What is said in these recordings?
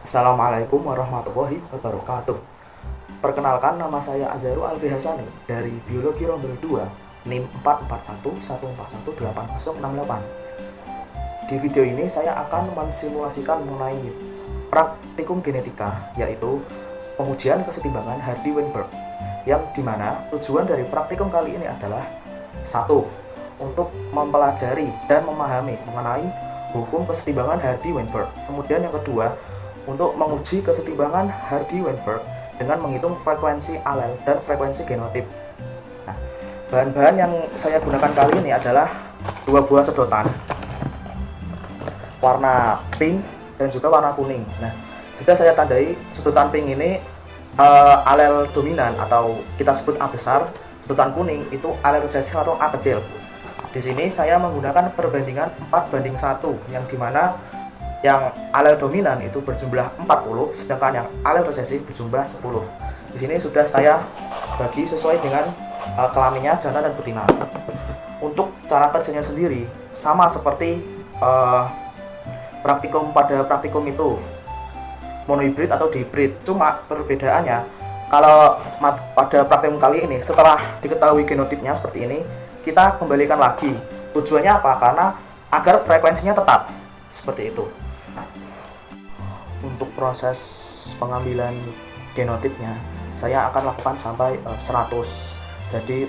Assalamualaikum warahmatullahi wabarakatuh. Perkenalkan, nama saya Azharul Alfi Hasani dari Biologi Rombel 2 NIM 441141808. Di video ini saya akan mensimulasikan mengenai praktikum genetika, yaitu pengujian kesetimbangan Hardy-Weinberg, yang dimana tujuan dari praktikum kali ini adalah satu, untuk mempelajari dan memahami mengenai hukum kesetimbangan Hardy-Weinberg. Kemudian yang kedua, untuk menguji kesetimbangan Hardy-Weinberg dengan menghitung frekuensi alel dan frekuensi genotip. Nah, bahan-bahan yang saya gunakan kali ini adalah 2 buah sedotan warna pink dan juga warna kuning. Nah, sudah saya tandai sedotan pink ini alel dominan atau kita sebut A besar, sedotan kuning itu alel resesif atau A kecil. Di sini saya menggunakan perbandingan 4:1, yang dimana yang alel dominan itu berjumlah 40, sedangkan yang alel resesif berjumlah 10. Di sini sudah saya bagi sesuai dengan kelaminnya, jantan dan betina. Untuk cara kerjanya sendiri sama seperti pada praktikum itu monohibrid atau dihibrid. Cuma perbedaannya, kalau pada praktikum kali ini setelah diketahui genotipnya seperti ini, kita kembalikan lagi. Tujuannya apa? Karena agar frekuensinya tetap seperti itu. Untuk proses pengambilan genotipnya saya akan lakukan sampai 100. Jadi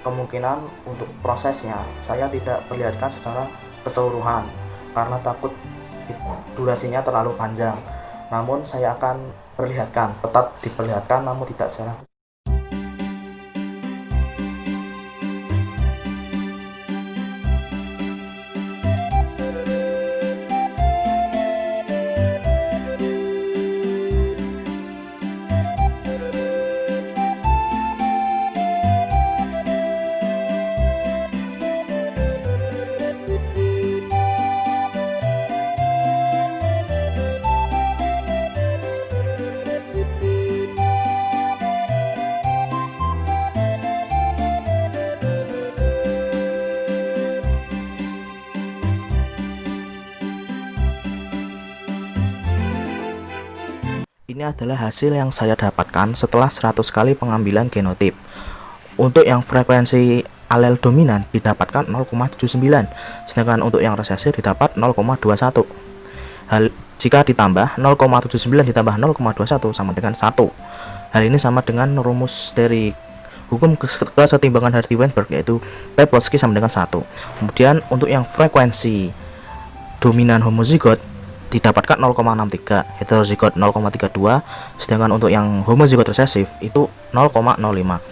kemungkinan untuk prosesnya saya tidak perlihatkan secara keseluruhan karena takut durasinya terlalu panjang. Namun saya akan perlihatkan, tetap diperlihatkan namun tidak secara. Ini adalah hasil yang saya dapatkan setelah 100 kali pengambilan genotip. Untuk yang frekuensi alel dominan didapatkan 0,79, sedangkan untuk yang resesif didapat 0,21. Jika ditambah 0,79 ditambah 0,21 sama dengan 1. Hal ini sama dengan rumus dari hukum kesetimbangan Hardy-Weinberg, yaitu P plus Q sama dengan 1. Kemudian untuk yang frekuensi dominan homozigot didapatkan 0,63, heterozigot 0,32, sedangkan untuk yang homozigot resesif itu 0,05.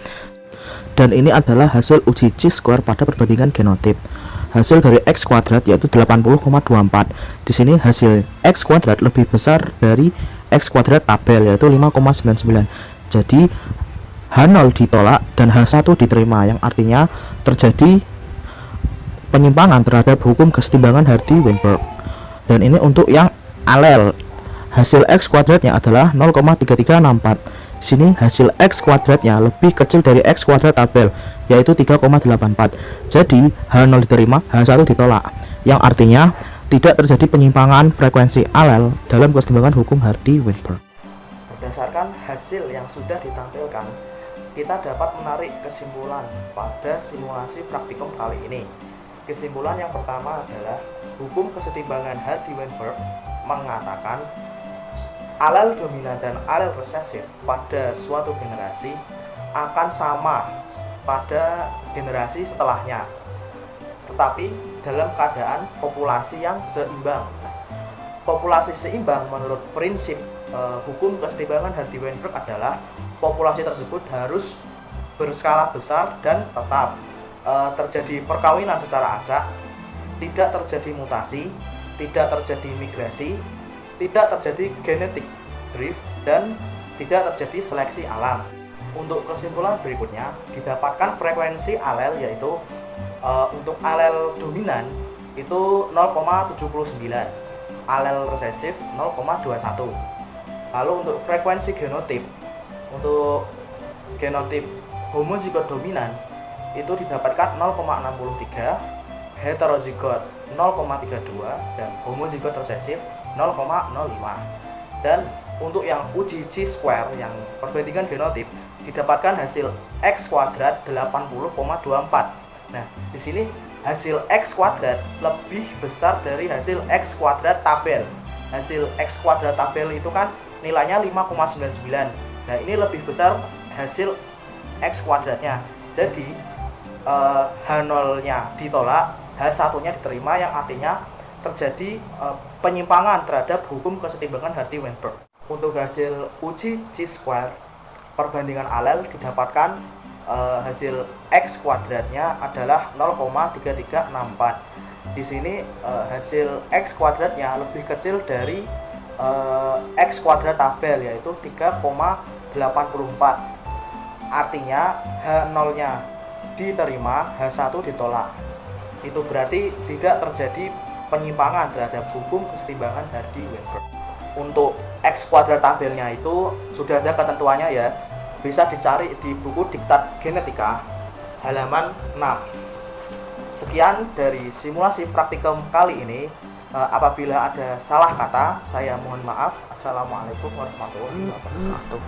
Dan ini adalah hasil uji chi-square pada perbandingan genotip. Hasil dari X kuadrat yaitu 80,24. Di sini hasil X kuadrat lebih besar dari X kuadrat tabel yaitu 5,99. Jadi H0 ditolak dan H1 diterima, yang artinya terjadi penyimpangan terhadap hukum kesetimbangan Hardy-Weinberg. Dan ini untuk yang alel, hasil X kuadratnya adalah 0,3364. Di sini hasil X kuadratnya lebih kecil dari X kuadrat tabel yaitu 3,84. Jadi H0 diterima, H1 ditolak, yang artinya tidak terjadi penyimpangan frekuensi alel dalam kesetimbangan hukum Hardy-Weinberg. Berdasarkan hasil yang sudah ditampilkan, kita dapat menarik kesimpulan pada simulasi praktikum kali ini. Kesimpulan yang pertama adalah hukum kesetimbangan Hardy-Weinberg mengatakan alel dominan dan alel resesif pada suatu generasi akan sama pada generasi setelahnya, tetapi dalam keadaan populasi yang seimbang. Populasi seimbang menurut prinsip hukum kesetimbangan Hardy-Weinberg adalah populasi tersebut harus berskala besar dan tetap terjadi perkawinan secara acak, tidak terjadi mutasi, tidak terjadi migrasi, tidak terjadi genetic drift, dan tidak terjadi seleksi alam. Untuk kesimpulan berikutnya, didapatkan frekuensi alel yaitu untuk alel dominan itu 0,79, alel resesif 0,21. Lalu untuk frekuensi genotip, untuk genotip homozigot dominan itu didapatkan 0,63, heterozigot 0,32, dan homozigot resesif 0,05. Dan untuk yang uji chi-square yang perbandingan genotip didapatkan hasil X kuadrat 80,24. Nah, di sini hasil X kuadrat lebih besar dari hasil X kuadrat tabel. Hasil X kuadrat tabel itu kan nilainya 5,99. Nah, ini lebih besar hasil X kuadratnya. Jadi H0-nya ditolak, H1-nya diterima, yang artinya terjadi penyimpangan terhadap hukum kesetimbangan Hardy-Weinberg. Untuk hasil uji chi-square perbandingan alel didapatkan hasil X kuadratnya adalah 0,3364. Di sini hasil X kuadratnya lebih kecil dari X kuadrat tabel, yaitu 3,84. Artinya H0-nya diterima, H1 ditolak. Itu berarti tidak terjadi penyimpangan terhadap hukum kesetimbangan Hardy-Weinberg. Untuk X kuadrat tabelnya itu sudah ada ketentuannya ya, bisa dicari di buku Diktat Genetika halaman 6. Sekian dari simulasi praktikum kali ini. Apabila ada salah kata, saya mohon maaf. Assalamualaikum warahmatullahi wabarakatuh.